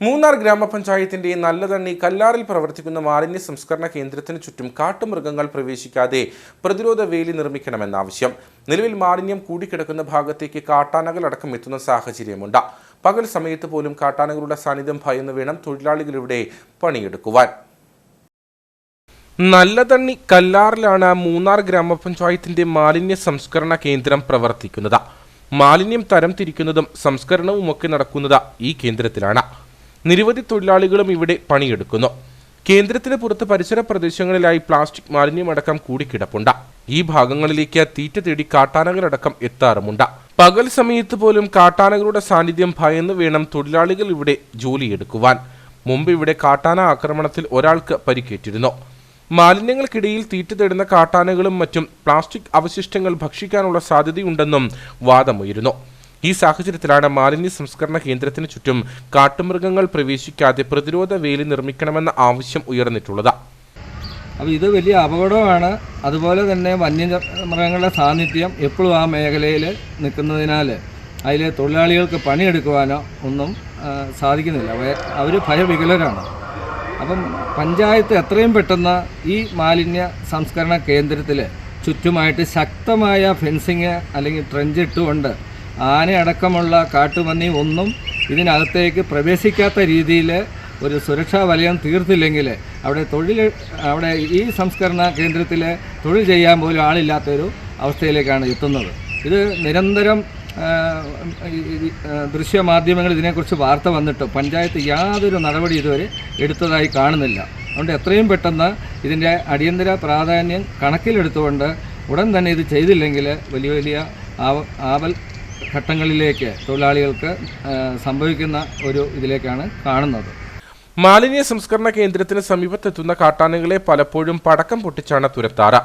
മൂന്നാർ ഗ്രാമപഞ്ചായത്തിന്റെ നല്ലതണ്ണി കല്ലാറിൽ പ്രവർത്തിക്കുന്ന മാലിന്യ സംസ്കരണ കേന്ദ്രത്തിന് ചുറ്റും കാട്ടുമൃഗങ്ങൾ പ്രവേശിക്കാതെ പ്രതിരോധ വേലി നിർമ്മിക്കണമെന്ന ആവശ്യം. നിലവിൽ മാലിന്യം കൂടിക്കിടക്കുന്ന ഭാഗത്തേക്ക് കാട്ടാനകൾ അടക്കം എത്തുന്ന സാഹചര്യമുണ്ട്. പകൽ സമയത്ത് പോലും കാട്ടാനകളുടെ സാന്നിധ്യം ഭയന്ന് വേണം തൊഴിലാളികൾ ഇവിടെ പണിയെടുക്കുവാൻ. നല്ലതണ്ണി കല്ലാറിലാണ് മൂന്നാർ ഗ്രാമപഞ്ചായത്തിന്റെ മാലിന്യ സംസ്കരണ കേന്ദ്രം പ്രവർത്തിക്കുന്നത്. മാലിന്യം തരംതിരിക്കുന്നതും സംസ്കരണവുമൊക്കെ നടക്കുന്നത് ഈ കേന്ദ്രത്തിലാണ്. നിരവധി തൊഴിലാളികളും ഇവിടെ പണിയെടുക്കുന്നു. കേന്ദ്രത്തിന് പുറത്ത് പരിസര പ്രദേശങ്ങളിലായി പ്ലാസ്റ്റിക് മാലിന്യമടക്കം കൂടിക്കിടപ്പുണ്ട്. ഈ ഭാഗങ്ങളിലേക്ക് തീറ്റ തേടി കാട്ടാനകളടക്കം എത്താറുമുണ്ട്. പകൽ സമയത്ത് പോലും കാട്ടാനകളുടെ സാന്നിധ്യം ഭയന്ന് വേണം തൊഴിലാളികൾ ഇവിടെ ജോലിയെടുക്കുവാൻ. മുമ്പ് ഇവിടെ കാട്ടാന ആക്രമണത്തിൽ ഒരാൾക്ക് പരിക്കേറ്റിരുന്നു. മാലിന്യങ്ങൾക്കിടയിൽ തീറ്റ തേടുന്ന കാട്ടാനകളും മറ്റും പ്ലാസ്റ്റിക് അവശിഷ്ടങ്ങൾ ഭക്ഷിക്കാനുള്ള സാധ്യതയുണ്ടെന്നും വാദമുയരുന്നു. ഈ സാഹചര്യത്തിലാണ് മാലിന്യ സംസ്കരണ കേന്ദ്രത്തിന് ചുറ്റും കാട്ടുമൃഗങ്ങൾ പ്രവേശിക്കാതെ പ്രതിരോധ വേലി നിർമ്മിക്കണമെന്ന ആവശ്യം ഉയർന്നിട്ടുള്ളത്. അപ്പോൾ ഇത് വലിയ അപകടമാണ്. അതുപോലെ തന്നെ വന്യമൃഗങ്ങളുടെ സാന്നിധ്യം എപ്പോഴും ആ മേഖലയിൽ നിൽക്കുന്നതിനാൽ അതിലെ തൊഴിലാളികൾക്ക് പണിയെടുക്കുവാനോ ഒന്നും സാധിക്കുന്നില്ല. അവർ ഭയവികലരാണ്. അപ്പം പഞ്ചായത്ത് എത്രയും പെട്ടെന്ന് ഈ മാലിന്യ സംസ്കരണ കേന്ദ്രത്തിൽ ചുറ്റുമായിട്ട് ശക്തമായ ഫെൻസിങ് അല്ലെങ്കിൽ ട്രെഞ്ച് ഇട്ടുകൊണ്ട് ആനയടക്കമുള്ള കാട്ടുപന്നി ഒന്നും ഇതിനകത്തേക്ക് പ്രവേശിക്കാത്ത രീതിയിൽ ഒരു സുരക്ഷാ വലയം തീർത്തില്ലെങ്കിൽ അവിടെ ഈ സംസ്കരണ കേന്ദ്രത്തിൽ തൊഴിൽ ചെയ്യാൻ പോലും ആളില്ലാത്തൊരു അവസ്ഥയിലേക്കാണ് എത്തുന്നത്. ഇത് നിരന്തരം ദൃശ്യമാധ്യമങ്ങൾ ഇതിനെക്കുറിച്ച് വാർത്ത വന്നിട്ട് പഞ്ചായത്ത് യാതൊരു നടപടി ഇതുവരെ എടുത്തതായി കാണുന്നില്ല. അതുകൊണ്ട് എത്രയും പെട്ടെന്ന് ഇതിൻ്റെ അടിയന്തര പ്രാധാന്യം കണക്കിലെടുത്തുകൊണ്ട് ഉടൻ തന്നെ ഇത് ചെയ്തില്ലെങ്കിൽ വലിയ വലിയ ആപൽ ഘട്ടങ്ങളിലേക്ക് തൊഴിലാളികൾക്ക് സംഭവിക്കുന്ന ഒരു ഇതിലേക്കാണ് കാണുന്നത്. മാലിന്യ സംസ്കരണ കേന്ദ്രത്തിന് സമീപത്തെത്തുന്ന കാട്ടാനകളെ പലപ്പോഴും പടക്കം പൊട്ടിച്ചാണ് തുരത്താറ്.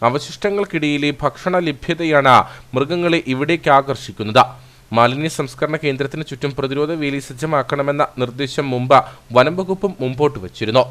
അവശിഷ്ടങ്ങൾക്കിടയിലെ ഭക്ഷണ ലഭ്യതയാണ് മൃഗങ്ങളെ ഇവിടേക്ക് ആകർഷിക്കുന്നത്. മാലിന്യ സംസ്കരണ കേന്ദ്രത്തിന് ചുറ്റും പ്രതിരോധ വേലി സജ്ജമാക്കണമെന്ന നിർദ്ദേശം മുമ്പ് വനം വകുപ്പും മുമ്പോട്ട് വച്ചിരുന്നു.